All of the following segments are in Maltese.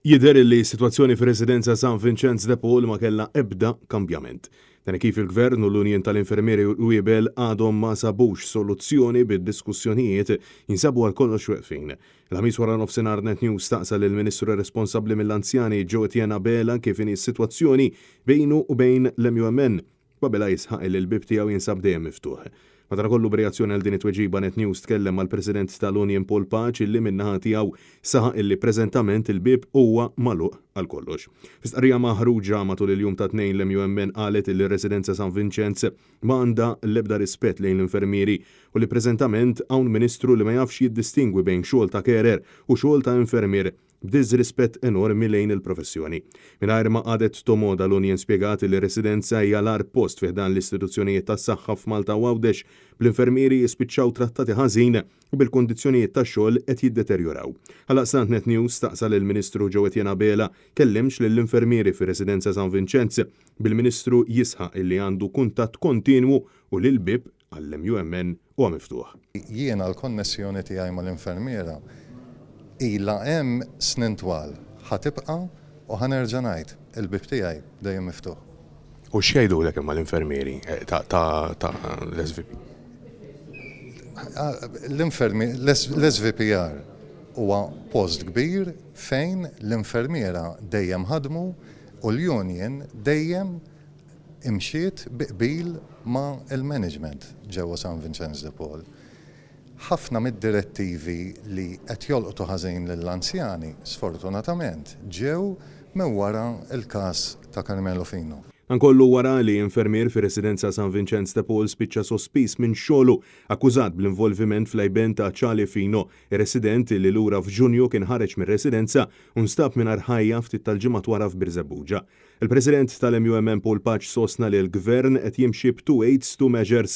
Jidher li s-sitwazzjoni fir-residenza San Vincenz de Paul ma kellha ebda kambjament. Dan kif il-Gvern u l-Unjen tal-Infermieri u Wiebel għadhom ma sabux soluzzjoni bid-diskussjonijiet jinsabu għal kollox weqfin. Il-ħamis wara nofsinhar Net News staqsal il-Ministru responsabbli mill-Anzjani Joe Etienne Bela kif inhi s-sitwazzjoni bejnu u bejn l-MUMN. Bela jisħaq li l-bib tiegħu jinsab dejjem miftuħ. Madankollu b'reazzjoni għal din it-tweġiba Net News tkellem mal-President tal-Unjen Paul Paċ illi min-naħa tiegħu saħaq illi preżentament il-bib huwa magħluq għal kollox. F'istqarrija maħruġa matul il-jum ta' tnejn l-MUMN qalet illi residenza San Vincenz ma għandha l-ebda rispett lejn l-infermieri u li preżentament hawn Ministru li ma jafx jiddistingwi bejn xogħol ta' carer u xogħol ta' infermier b'diżrispett enormi lejn il-professjoni. Mingħajr ma qadet tomoda l-Unjen spjegat li residenza hija l-ar post fih dan l-istituzzjonijiet tas-saħħa f'Malta u Għawdex bl-infermieri jispiċċaw trattati ħażin u bil-kondizzjonijiet tax-xogħol qed jiddeterjoraw. Għalaqstant Net News staqsal il-Ministru Joe Etienne Bela kellimx lill-infermieri fir-Residenza San Vincenz bil-Ministru jisħaq illi għandu kuntatt kontinwu u li l-bib għall-MUMN huwa miftuħ. Jiena l-konnessjoni tiegħi mal-infermiera ilha hemm snin twal ħatibqa' u ħanerġa' ngħid il-bib tiegħi dejjem miftuħ. U x'jgħidulek imma l-infermieri ta' l-SVP? L-SVPR huwa post kbir fejn l-infermiera dejjem ħadmu u l-union dejjem imxiet biqbil ma' il-management ġewwa San Vincenz de Paul. Ħafna mid-direttivi li qed jolqtu ħażin lill-anzjani sfortunatament ġew minn wara l-każ ta' Carmelo Fino. Ankollu wara li infermier fir-Residenza San Vincenz de Paul spiċċa sospiż minn xogħlu akkużat bl-involviment fl-ajben ta' Charlie Fino, ir-resident li lura f'Ġunju kien ħareġ mir-residenza u nstab mingħajr ħajja ftit tal-ġimgħat wara f'Birzebbuġa. Il-President tal-MUMN Paul Paċ sostna li l-Gvern qed jimxi b'2 aids, 2 measures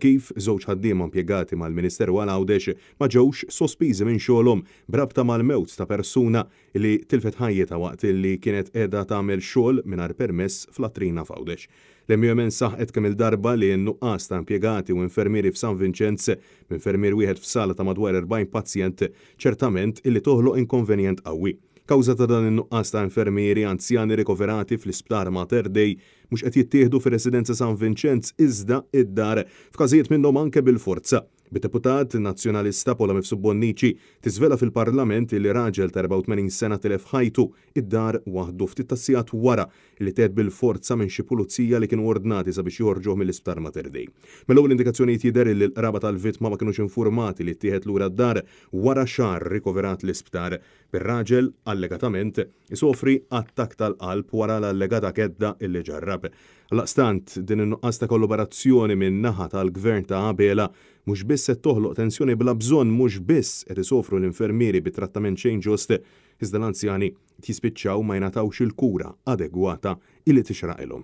kif żewġ ħaddiema impjegati mal-Ministeru għal Għawdex ma ġewx sospiżi minn xogħolhom brabta mal-mewt ta' persuna li tilfet ħajjeta waqt li kienet qiegħda tagħmel xogħol mingħajr permess fl-Latrina f'Għawdex. L-MUMN saħqet kemm il-darba li n-nuqqas ta' impjegati u infermieri f'San Vincenz b'infermier wieħed f'sala ta' madwar 40 pazjent ċertament illi toħloq inkonvenjent qawwi. Kawża ta' dan in-nuqqas ta' infermieri anzjani rikoverati fl-isptar Mater Dei mhux qed jittieħdu fir-Residenza San Vincenz iżda id-dar f'każijiet minnhom anke bil-forza. Bid-deputat nazzjonalista Pola Mifsud Bonnici tiżvela fil-Parlament li raġel ta' 84 sena tilef ħajtu id-dar waħdu ftit tassijat wara li teed bil-forza minn xi pulizija li kienu ordnati sabiex joħorġuh mill-isptar Mater Dei. Mill-ewwel indikazzjonijiet jidher li l-qraba tal-vittma ma kinux infurmati li ttieħed lura d-dar wara xahar rikoverat l-isptar. Bir-raġel allegatament isofri attakk tal-qalb wara l-allegata kedda illi ġarrab. Għalaqstant din in-nuqqas ta' kollaborazzjoni minn naħa tal-Gvern ta' Bela mhux biss qed toħloq tensjoni bla bżonn mhux biss qed isofru l-infermieri bit-trattament xejn ġust iżda l-anzjani jispiċċaw ma jingħatawx il-kura adegwata illi tixraqilhom.